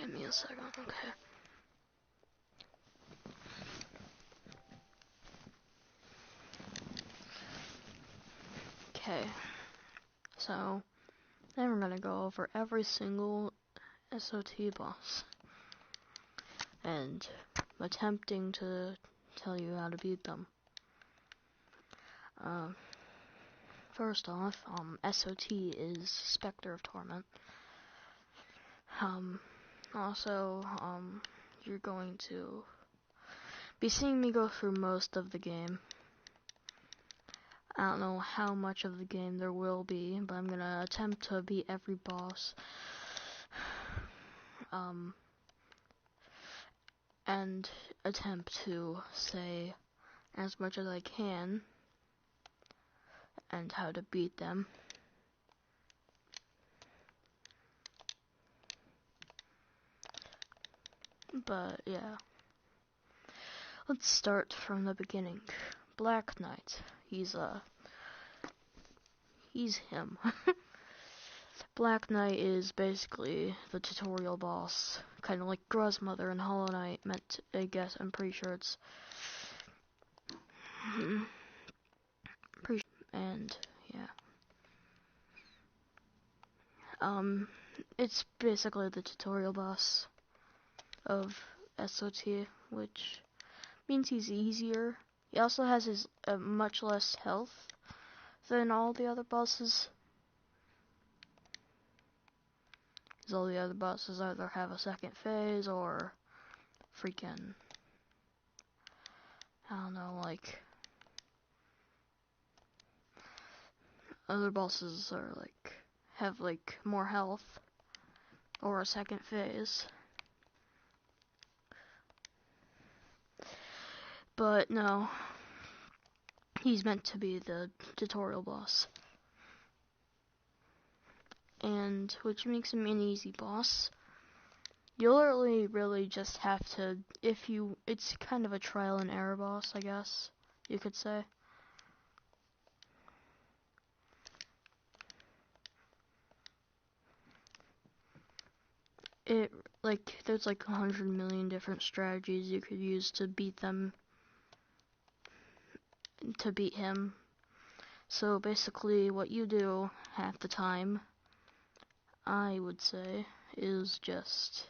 Give me a second, okay. Okay, so then we're gonna go over every single SoT boss and attempting to tell you how to beat them. First off, SoT is Spectre of Torment. Also, you're going to be seeing me go through most of the game. I don't know how much of the game there will be, but I'm gonna attempt to beat every boss. And attempt to say as much as I can and how to beat them. But yeah, let's start from the beginning. Black Knight, he's him. Black Knight is basically the tutorial boss, kind of like Gruzmother in Hollow Knight. I guess I'm pretty sure it's and yeah, it's basically the tutorial boss of SoT, which means he's easier. He also has much less health than all the other bosses. Because all the other bosses either have a second phase or freaking, I don't know, like, other bosses are like, have like more health or a second phase. But no, he's meant to be the tutorial boss. And which makes him an easy boss. You'll really just have to, it's kind of a trial and error boss, I guess you could say. There's like 100 million different strategies you could use to beat him. So basically what you do half the time, I would say, is just,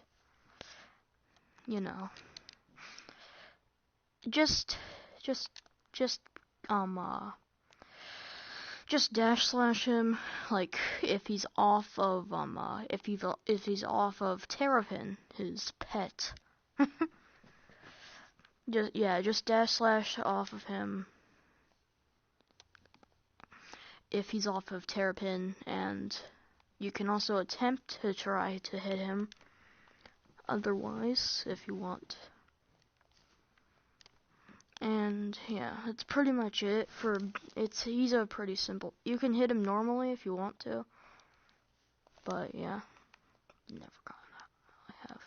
just dash slash him, like if he's off of if he's off of Terrapin, his pet. just dash slash off of him if he's off of Terrapin, and you can also attempt to try to hit him otherwise if you want. And yeah, that's pretty much it he's a pretty simple. You can hit him normally if you want to. But yeah, never gotten that. I have.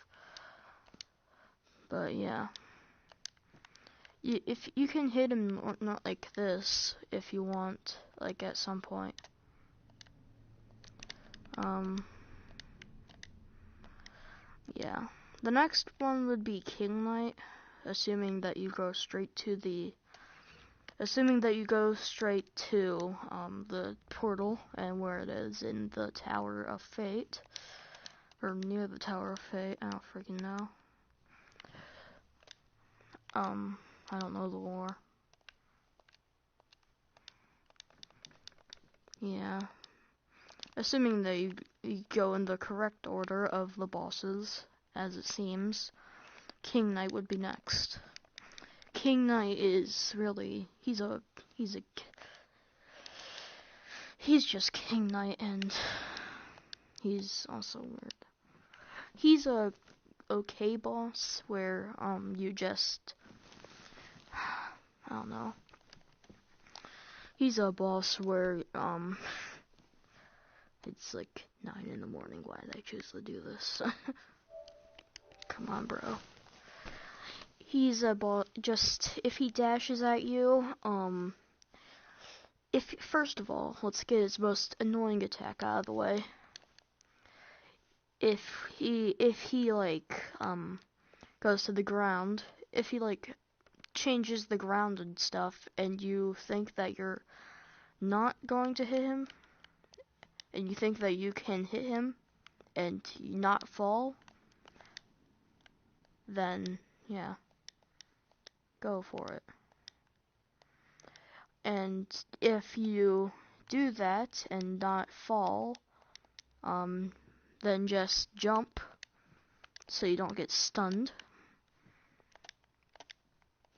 But yeah, if you can hit him not like this if you want, like at some point. Yeah, the next one would be King Knight, assuming that you go straight to the portal and where it is in the Tower of Fate, or near the Tower of Fate. I don't freaking know. I don't know the lore. Yeah. Assuming that you go in the correct order of the bosses, as it seems, King Knight would be next. King Knight is really, he's just King Knight, and he's also weird. He's a okay boss where you just, I don't know. He's a boss where it's like 9 in the morning. Why did I choose to do this? Come on, bro. He's a boss. Just if he dashes at you, first of all, let's get his most annoying attack out of the way. if he like goes to the ground, if he like changes the ground and stuff, and you think that you're not going to hit him, and you think that you can hit him and not fall, then yeah, go for it. And if you do that and not fall, then just jump so you don't get stunned.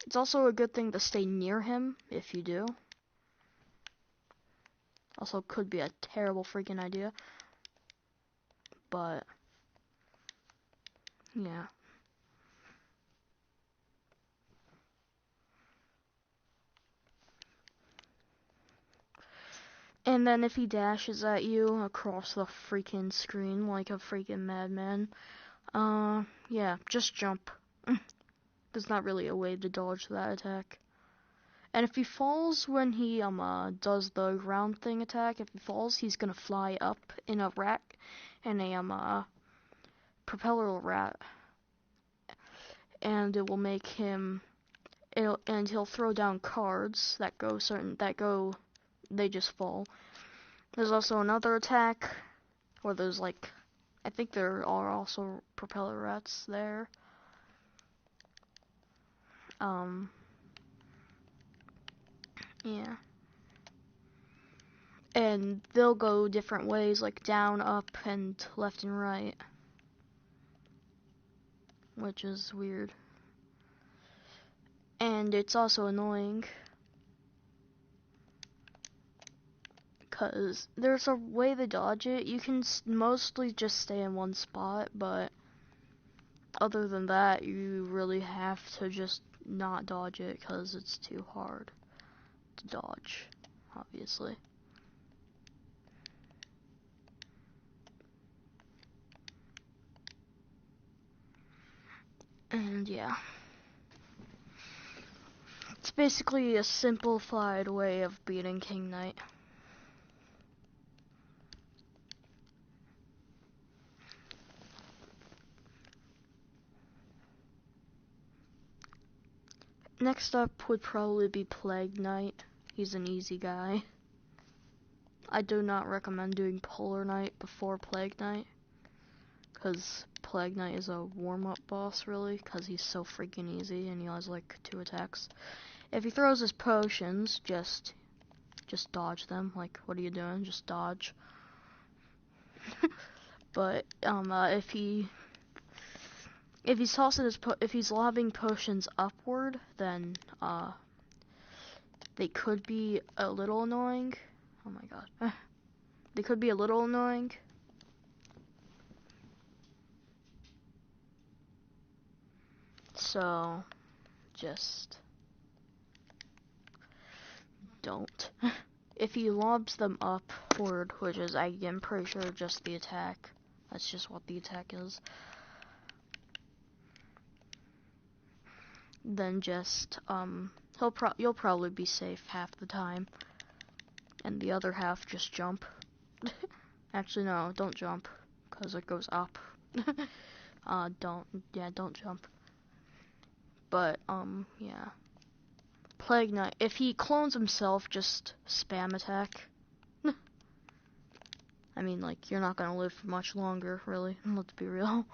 It's also a good thing to stay near him if you do. Also could be a terrible freaking idea, but yeah. And then if he dashes at you across the freaking screen like a freaking madman, yeah, just jump. There's not really a way to dodge that attack. And if he falls when he does the ground thing attack, if he falls, he's gonna fly up in a propeller rat, and it will make him. And he'll throw down cards they just fall. There's also another attack where there's like, I think there are also propeller rats there. Yeah. And they'll go different ways, like down, up, and left and right. Which is weird. And it's also annoying, because there's a way to dodge it. You can mostly just stay in one spot, but other than that, you really have to just not dodge it, because it's too hard to dodge, obviously. And yeah. It's basically a simplified way of beating King Knight. Next up would probably be Plague Knight. He's an easy guy. I do not recommend doing Polar Knight before Plague Knight, because Plague Knight is a warm-up boss, really, because he's so freaking easy and he has like 2 attacks. If he throws his potions, just dodge them. Like, what are you doing? Just dodge. But if he's lobbing potions upward, then they could be a little annoying. Oh my god. They could be a little annoying. So just don't. If he lobs them upward, which is, I'm pretty sure, just the attack. That's just what the attack is. Then just, you'll probably be safe half the time. And the other half, just jump. Actually, no, don't jump, because it goes up. Don't jump. But, yeah. Plague Knight, if he clones himself, just spam attack. I mean, like, you're not gonna live for much longer, really. Let's be real.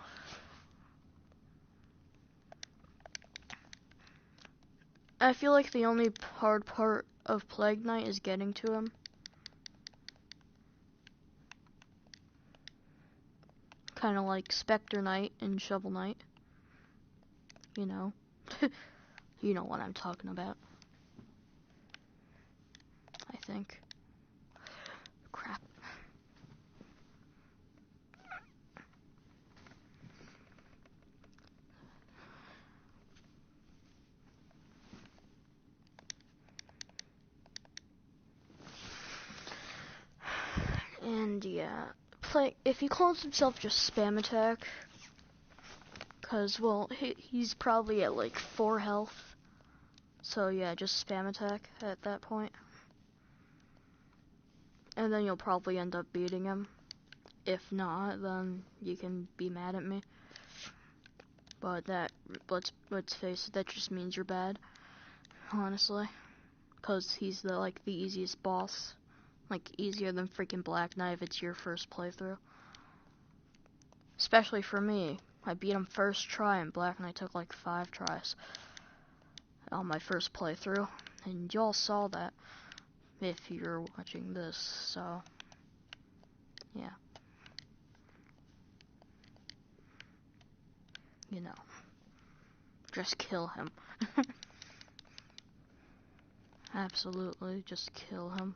I feel like the only hard part of Plague Knight is getting to him. Kind of like Spectre Knight and Shovel Knight. You know. You know what I'm talking about. I think. Crap. And yeah, if he clones himself, just spam attack. Cause, well, he's probably at like 4 health. So yeah, just spam attack at that point. And then you'll probably end up beating him. If not, then you can be mad at me. But that, let's face it, that just means you're bad, honestly. Cause he's the easiest boss. Like, easier than freaking Black Knight if it's your first playthrough. Especially for me. I beat him first try, and Black Knight took like 5 tries on my first playthrough. And y'all saw that if you're watching this, so yeah. You know. Just kill him. Absolutely, just kill him.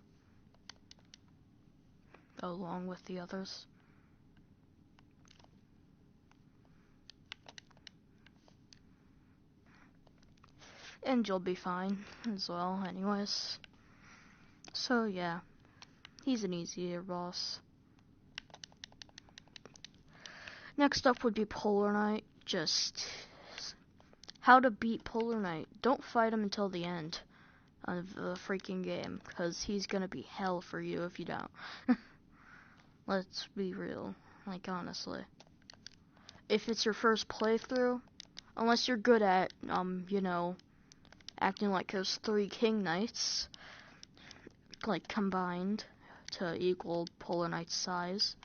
Along with the others. And you'll be fine as well, anyways. So yeah, he's an easier boss. Next up would be Polar Knight. Just how to beat Polar Knight. Don't fight him until the end of the freaking game, because he's gonna be hell for you if you don't. Let's be real, like honestly. If it's your first playthrough, unless you're good at, you know, acting like there's 3 King Knights, like combined to equal Polar Knight's size,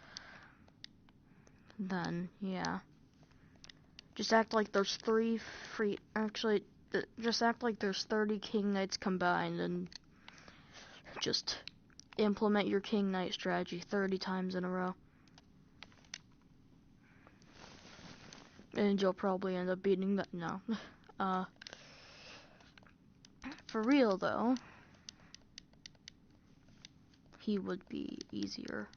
then yeah. Just act like there's just act like there's 30 King Knights combined and just implement your King Knight strategy 30 times in a row. And you'll probably end up beating that. No. For real though, he would be easier.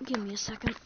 Give me a second.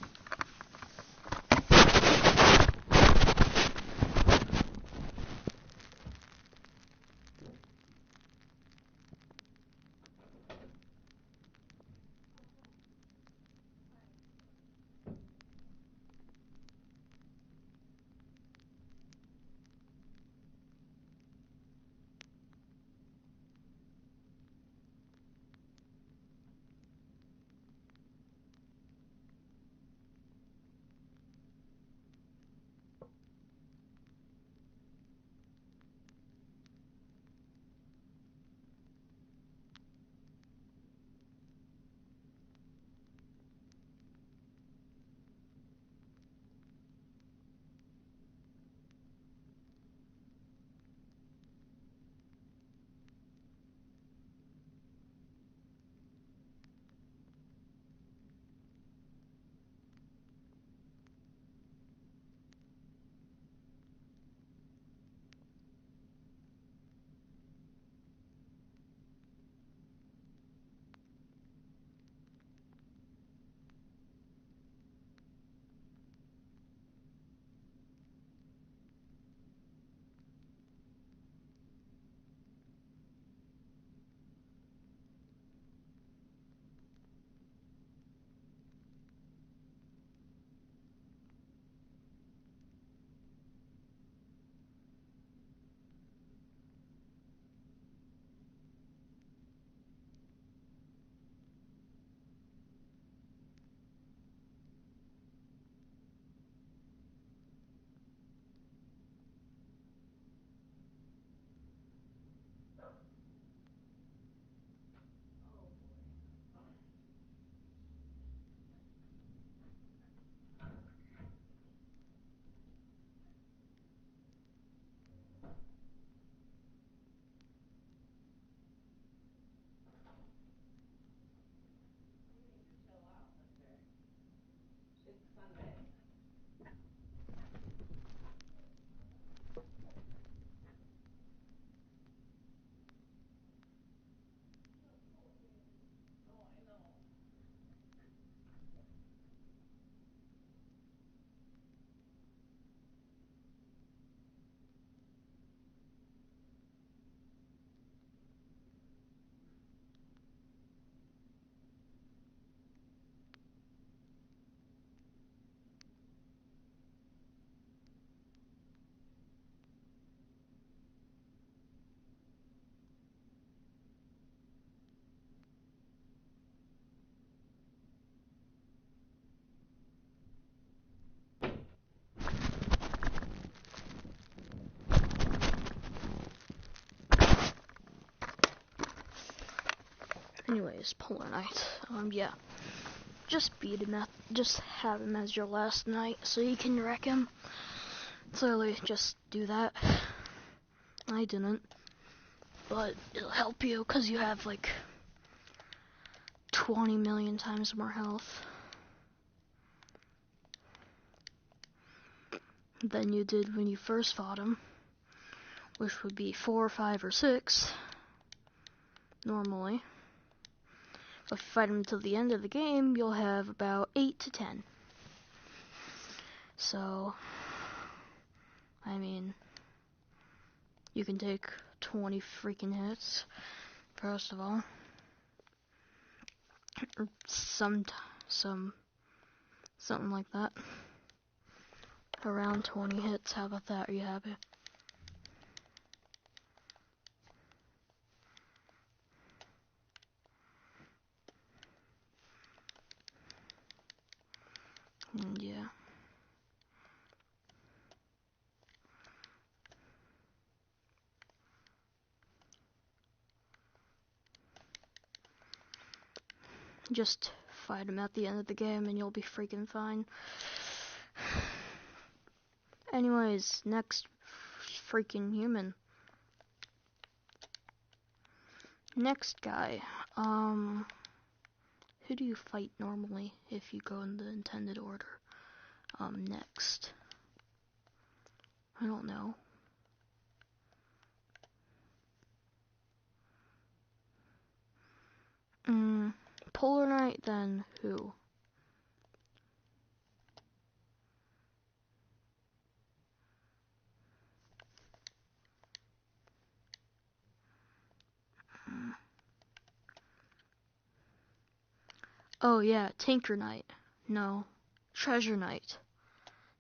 Anyways, Polar Knight. Yeah. Just beat him just have him as your last knight so you can wreck him. Clearly, just do that. I didn't. But it'll help you because you have like 20 million times more health than you did when you first fought him, which would be 4, 5, or 6 normally. But if you fight him until the end of the game, you'll have about 8 to 10. So, I mean, you can take 20 freaking hits, first of all. Or something like that. Around 20 hits, how about that? Are you happy? And yeah. Just fight him at the end of the game and you'll be freaking fine. Anyways, next freaking human. Next guy. Who do you fight normally if you go in the intended order? Next. I don't know. Polar Knight, then who? Oh yeah, Tinker Knight. No. Treasure Knight.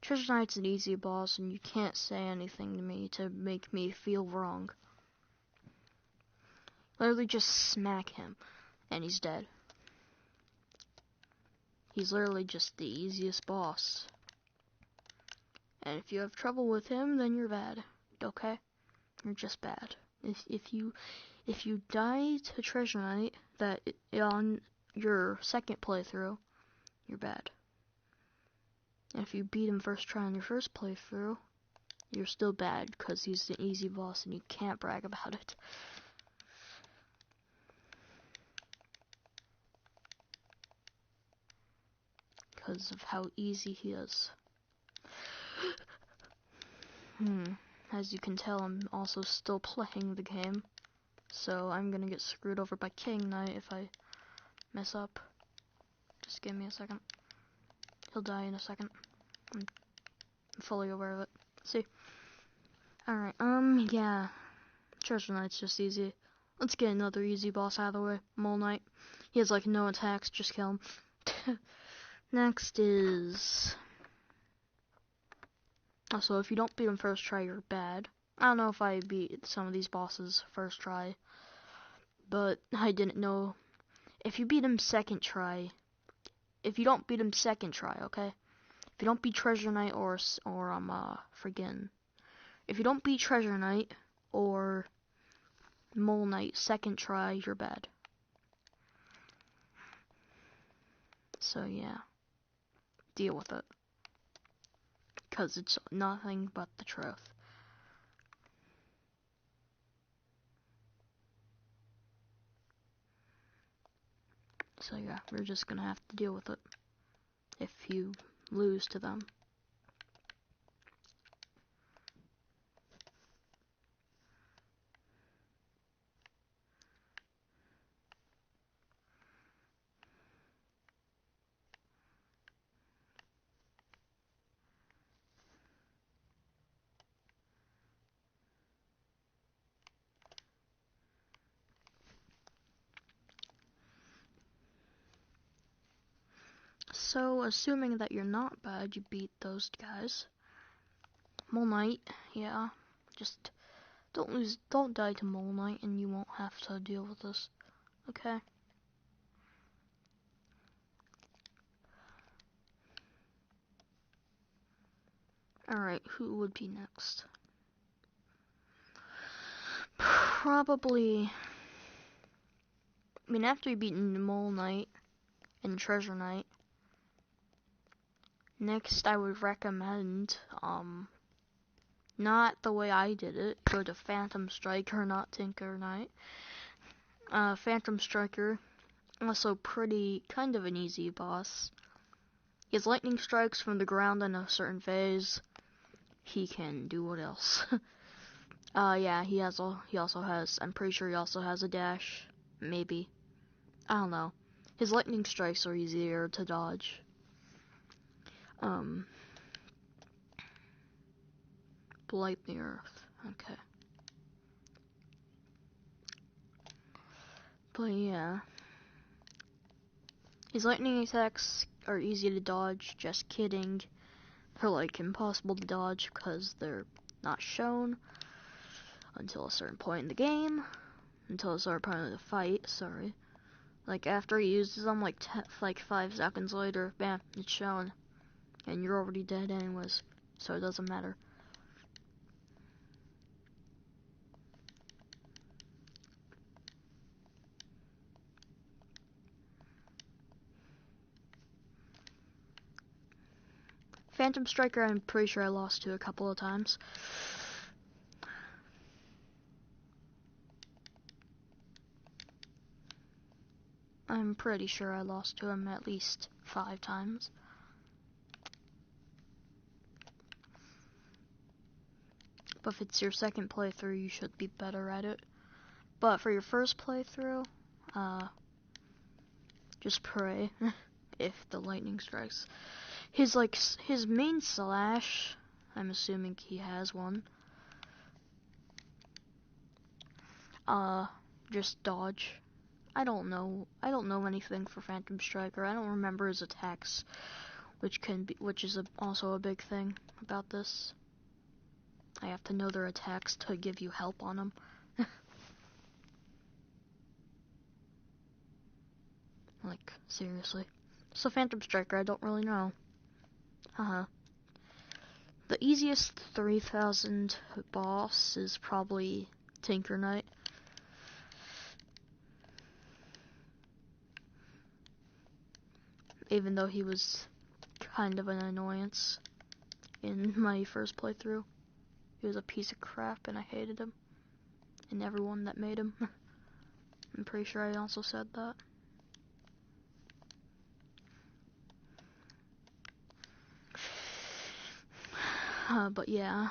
Treasure Knight's an easy boss and you can't say anything to me to make me feel wrong. Literally just smack him and he's dead. He's literally just the easiest boss. And if you have trouble with him, then you're bad. Okay? You're just bad. If you die to Treasure Knight on your second playthrough, you're bad. And if you beat him first try on your first playthrough, you're still bad because he's the easy boss and you can't brag about it. Because of how easy he is. As you can tell, I'm also still playing the game. So I'm gonna get screwed over by King Knight if I mess up. Just give me a second. He'll die in a second. I'm fully aware of it. See? Alright, yeah. Treasure Knight's just easy. Let's get another easy boss out of the way. Mole Knight. He has like no attacks, just kill him. Next is... Also, if you don't beat him first try, you're bad. I don't know if I beat some of these bosses first try, but I didn't know. If you beat him second try, if you don't beat him second try, okay? If you don't beat Treasure Knight if you don't beat Treasure Knight or Mole Knight second try, you're bad. So yeah, deal with it. Because it's nothing but the truth. So yeah, we're just gonna have to deal with it if you lose to them. So, assuming that you're not bad, you beat those guys. Mole Knight, yeah. Just don't die to Mole Knight and you won't have to deal with this. Okay? Alright, who would be next? Probably I mean, after you beat Mole Knight and Treasure Knight, next I would recommend, not the way I did it, go to Phantom Striker, not Tinker Knight. Phantom Striker, also kind of an easy boss. He has lightning strikes from the ground in a certain phase. He can do what else? Yeah, he also has, I'm pretty sure he also has a dash. Maybe. I don't know. His lightning strikes are easier to dodge. Blight the Earth. Okay. But yeah. His lightning attacks are easy to dodge, just kidding. They're like impossible to dodge because they're not shown until a certain point in the game. Until a certain point of the fight, sorry. Like after he uses them, like 5 seconds later, bam, it's shown. And you're already dead anyways, so it doesn't matter. Phantom Striker, I'm pretty sure I lost to a couple of times. I'm pretty sure I lost to him at least 5 times. But if it's your second playthrough, you should be better at it. But for your first playthrough, just pray if the lightning strikes. His main slash, I'm assuming he has one. Just dodge. I don't know anything for Phantom Striker. I don't remember his attacks, which is also a big thing about this. I have to know their attacks to give you help on them. Like, seriously. So Phantom Striker, I don't really know. The easiest 3000 boss is probably Tinker Knight. Even though he was kind of an annoyance in my first playthrough. He was a piece of crap and I hated him. And everyone that made him. I'm pretty sure I also said that. But yeah.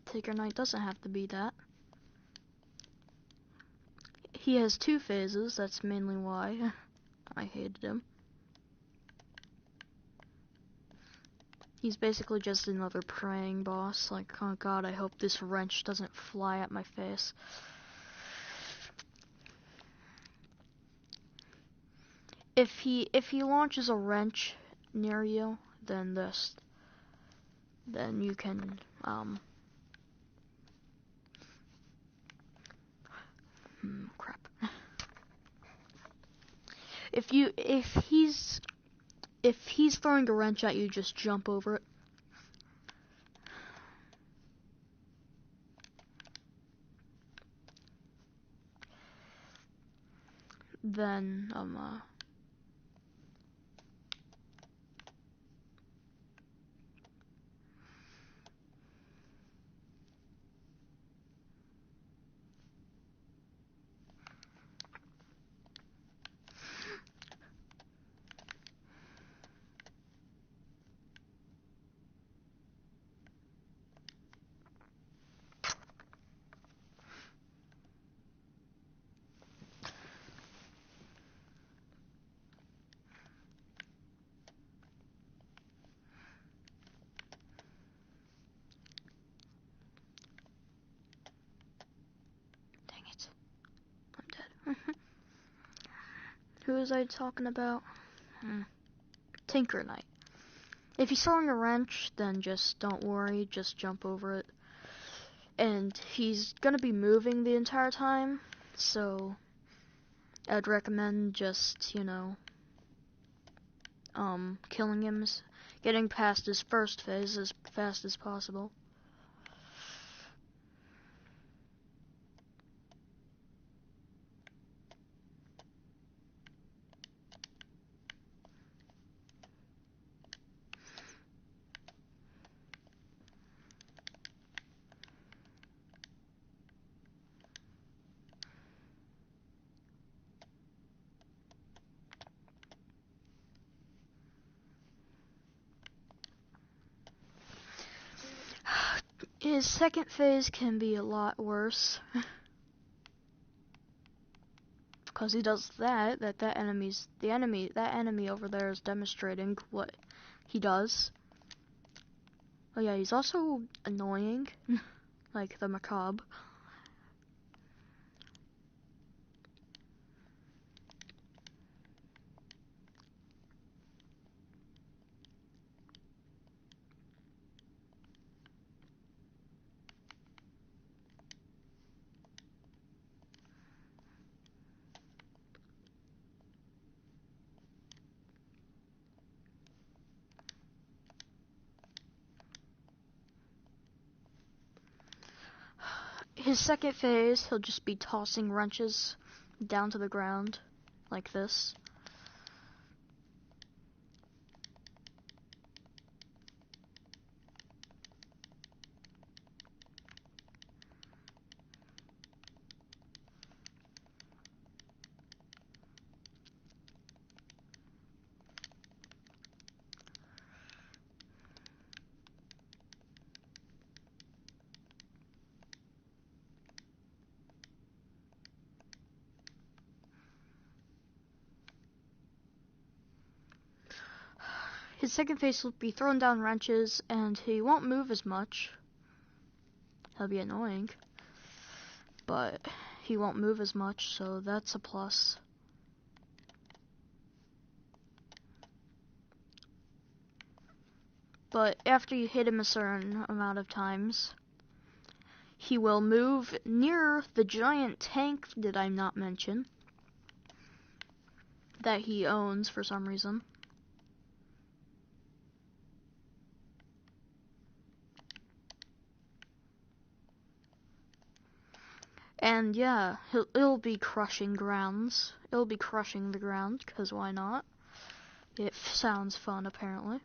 Tinker Knight doesn't have to be that. He has 2 phases, that's mainly why I hated him. He's basically just another praying boss, like, oh god, I hope this wrench doesn't fly at my face. If he launches a wrench near you, then you can, crap. If he's throwing a wrench at you, just jump over it. Then, dang it. I'm dead. Who was I talking about? Tinker Knight. If he's throwing a wrench, then just don't worry, just jump over it. And he's gonna be moving the entire time, so I'd recommend just, killing him, getting past his first phase as fast as possible. His second phase can be a lot worse. Because he does that enemy over there is demonstrating what he does. Oh yeah, he's also annoying, like the macabre. His second phase, he'll just be tossing wrenches down to the ground, like this. His second phase will be throwing down wrenches, and he won't move as much. He'll be annoying, but he won't move as much, so that's a plus. But after you hit him a certain amount of times, he will move near the giant tank that I not mention that he owns for some reason. And yeah, it'll be crushing grounds. It'll be crushing the ground, because why not? It sounds fun, apparently.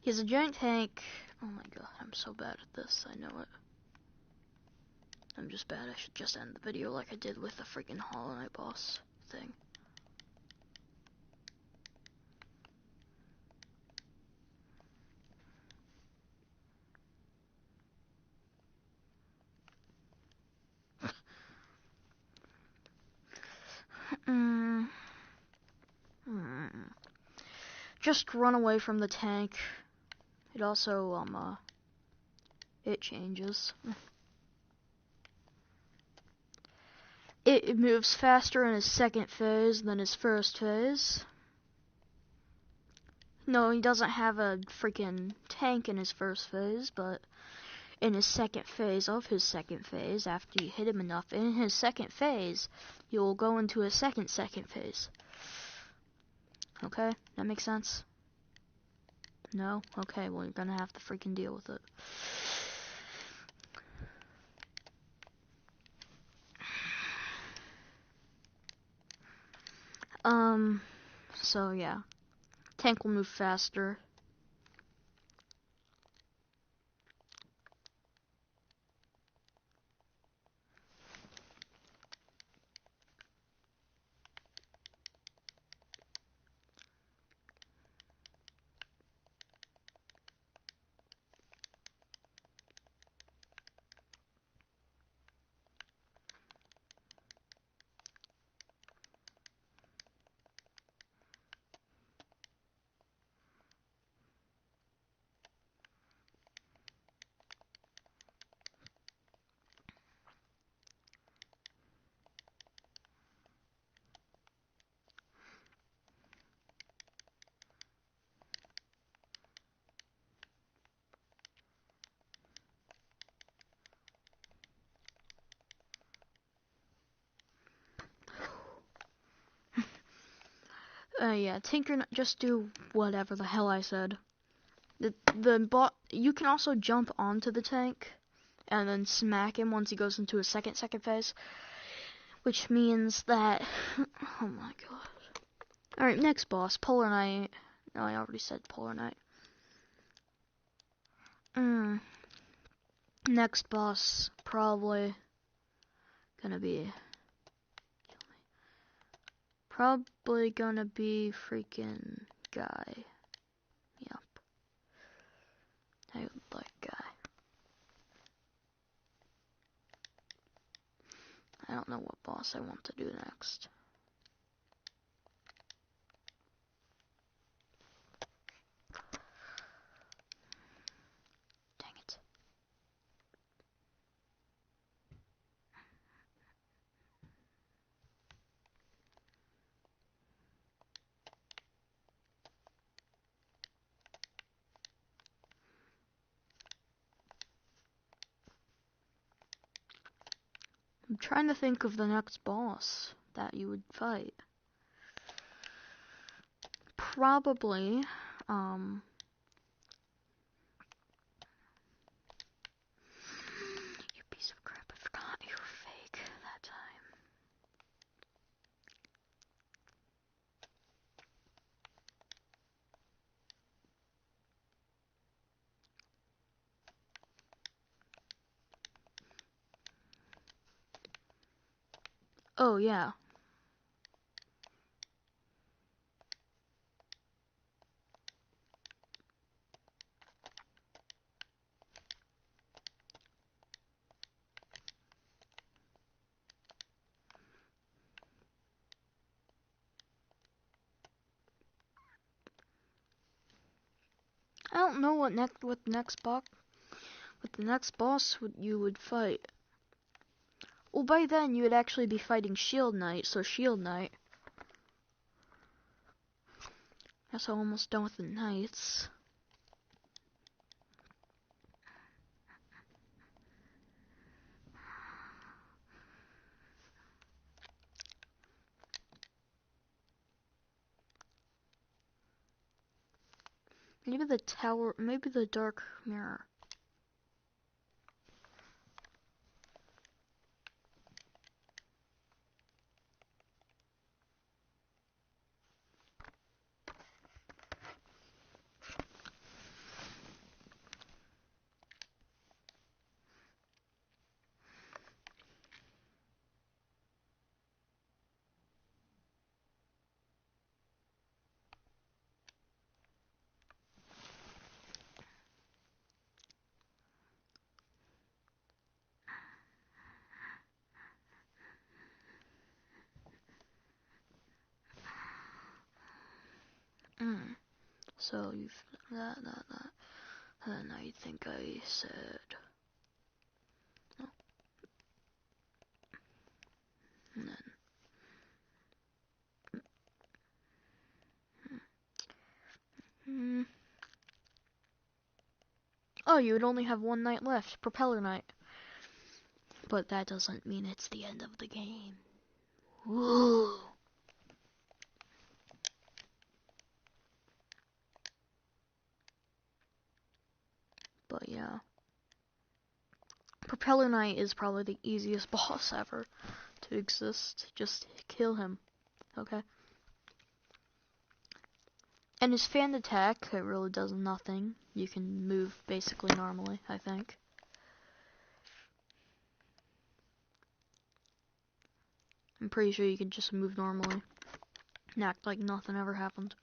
He has a giant tank. Oh my god, I'm so bad at this, I know it. I'm just bad. I should just end the video like I did with the freaking Hollow Knight boss thing. Just run away from the tank. It also, it changes. It moves faster in his second phase than his first phase. No, he doesn't have a freaking tank in his first phase, but in his second phase of his second phase, after you hit him enough, in his second phase, you'll go into a second phase. Okay? That makes sense? No? Okay, well, you're gonna have to freaking deal with it. So yeah. Tank will move faster. Yeah, Tinker, just do whatever the hell I said. You can also jump onto the tank and then smack him once he goes into a second phase, which means that oh my god. All right, next boss, Polar Knight. No, I already said Polar Knight. Next boss probably gonna be freaking guy. Yep. I would like guy. I don't know what boss I want to do next. Dang it. I'm trying to think of the next boss that you would fight. Probably, you piece of crap, I forgot you were fake that time. Oh, yeah. I don't know what the next boss you would fight. Well, by then you would actually be fighting Shield Knight, so Shield Knight. Guess I'm almost done with the knights. Maybe the tower, maybe the dark mirror. So you've that. And I think I said. Oh. And then. Oh, you would only have one knight left, Propeller Knight. But that doesn't mean it's the end of the game. Whoa. But yeah. Propeller Knight is probably the easiest boss ever to exist. Just kill him, okay? And his fan attack, it really does nothing. You can move basically normally, I think. I'm pretty sure you can just move normally and act like nothing ever happened.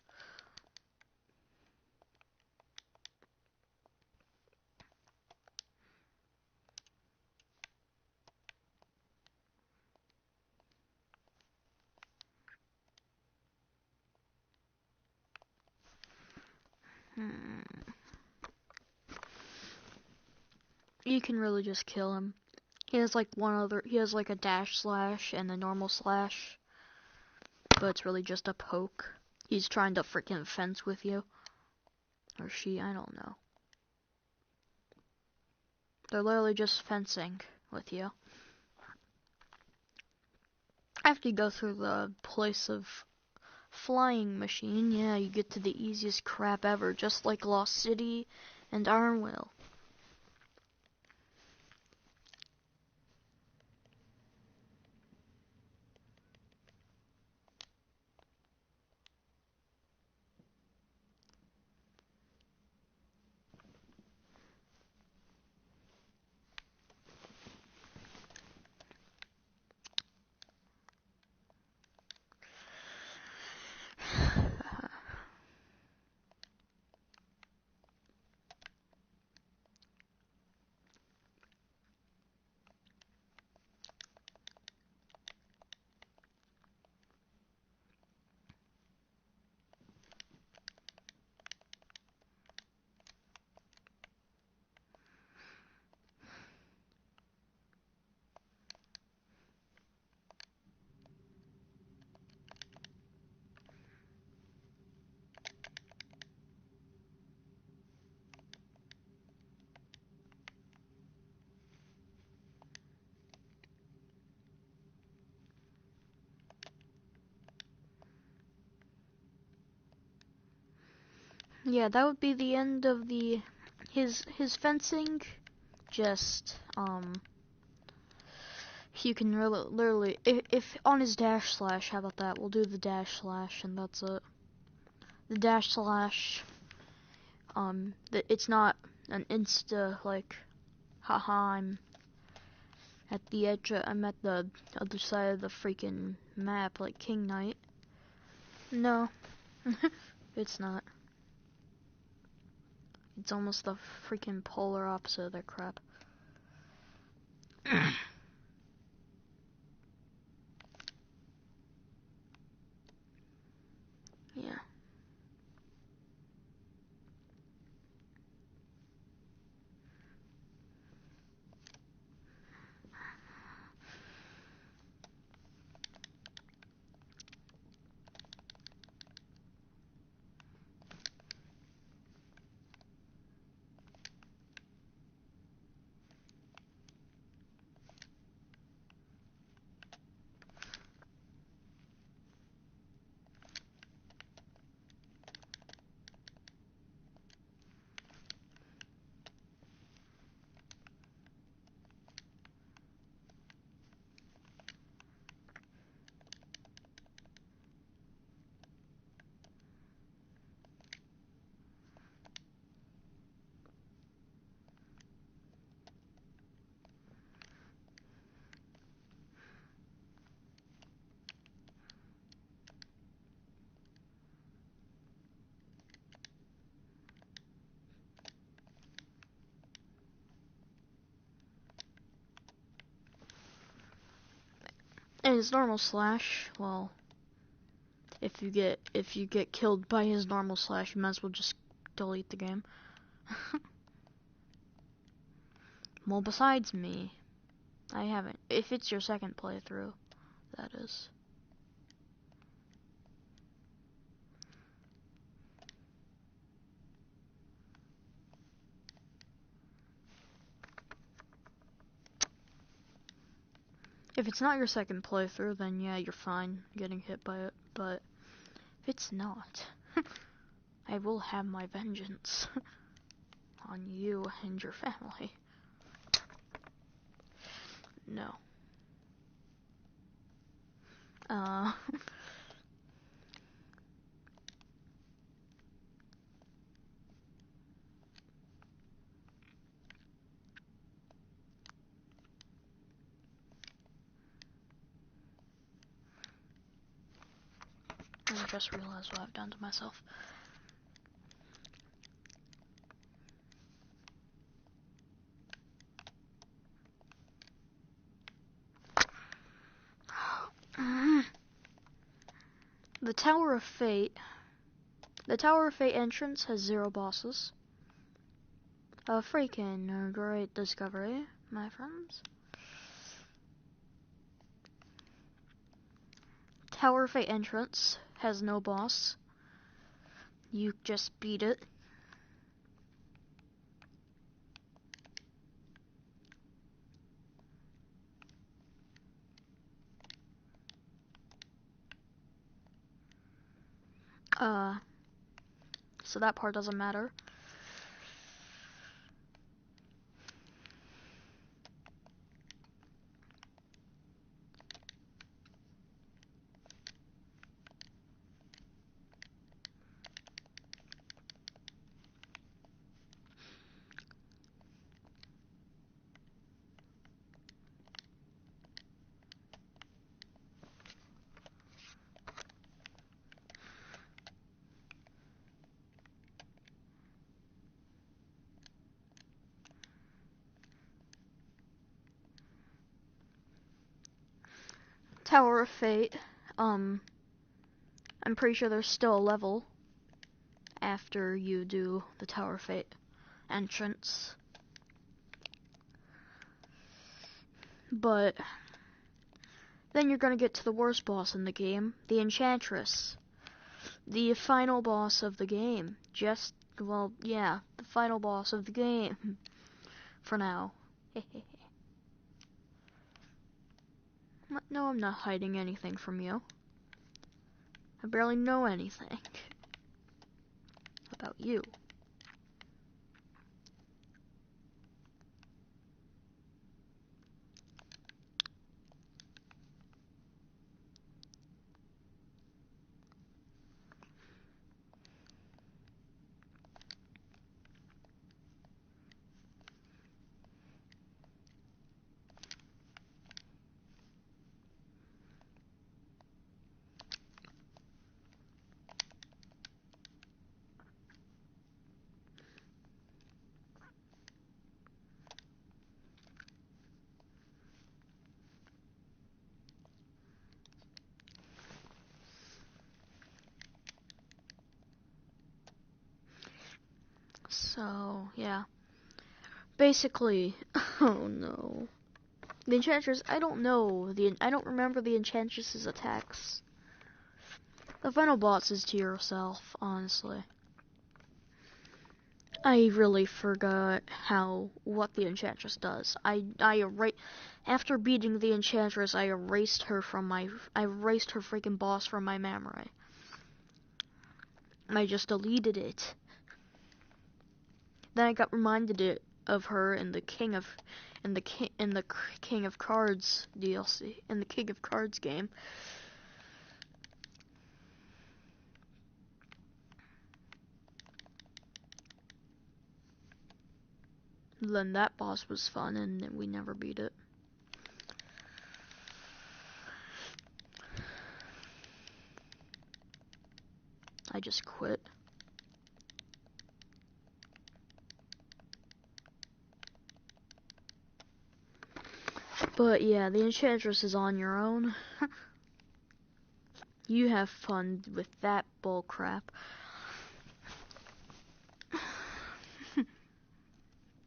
You can really just kill him. He has like he has like a dash slash and a normal slash. But it's really just a poke. He's trying to freaking fence with you. Or she, I don't know. They're literally just fencing with you. After you go through the place of Flying machine, yeah, you get to the easiest crap ever, just like Lost City and Ironville. Yeah, that would be the end of his fencing. Just you can literally if on his dash slash, how about that? We'll do the dash slash and that's it. The dash slash, it's not an insta like, haha, I'm at the edge. I'm at the other side of the freaking map like King Knight. No, it's not. It's almost the freaking polar opposite of that crap. Yeah. And his normal slash, well, if you get killed by his normal slash, you might as well just delete the game. Well, besides me, I haven't. If it's your second playthrough, that is. If it's not your second playthrough, then yeah, you're fine getting hit by it. But if it's not, I will have my vengeance on you and your family. No. I just realized what I've done to myself. The Tower of Fate. The Tower of Fate entrance has 0 bosses. A freaking great discovery, my friends. Tower of Fate entrance has no boss. You just beat it. So that part doesn't matter. Tower of Fate. I'm pretty sure there's still a level after you do the Tower of Fate entrance. But then you're gonna get to the worst boss in the game, the Enchantress. The final boss of the game. Well, yeah, the final boss of the game. For now. No, I'm not hiding anything from you. I barely know anything about you. So, yeah. Basically, oh no. The Enchantress, I don't remember the Enchantress's attacks. The final boss is to yourself, honestly. I really forgot what the Enchantress does. After beating the Enchantress, I erased her freaking boss from my memory. I just deleted it. Then I got reminded of her in the King of Cards DLC, in the King of Cards game. Then that boss was fun, and we never beat it. I just quit. But yeah, the Enchantress is on your own. You have fun with that bullcrap.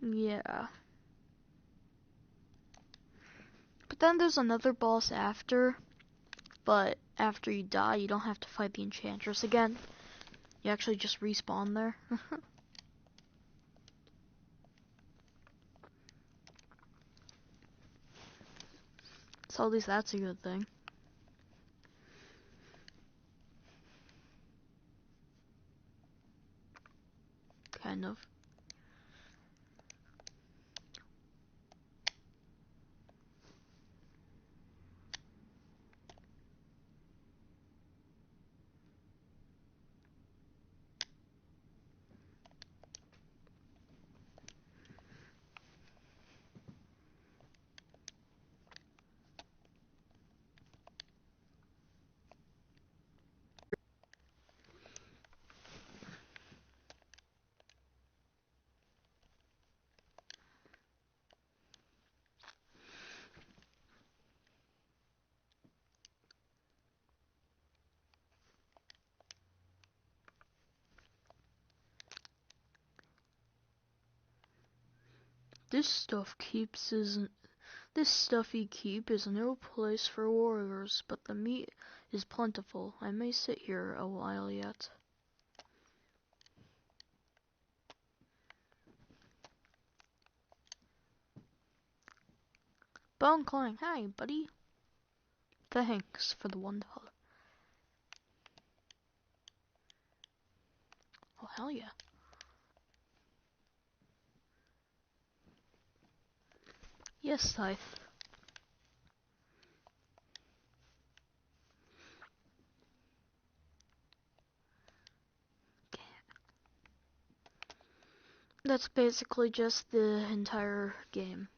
Yeah. But then there's another boss after. But after you die, you don't have to fight the Enchantress again. You actually just respawn there. So at least that's a good thing. Kind of. This stuffy keep is no place for warriors, but the meat is plentiful. I may sit here a while yet. Bone Clang, hi buddy. Thanks for the $1. Hell yeah. Yes, Scythe. That's basically just the entire game.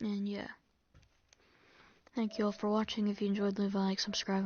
And yeah. Thank you all for watching. If you enjoyed, leave a like, subscribe.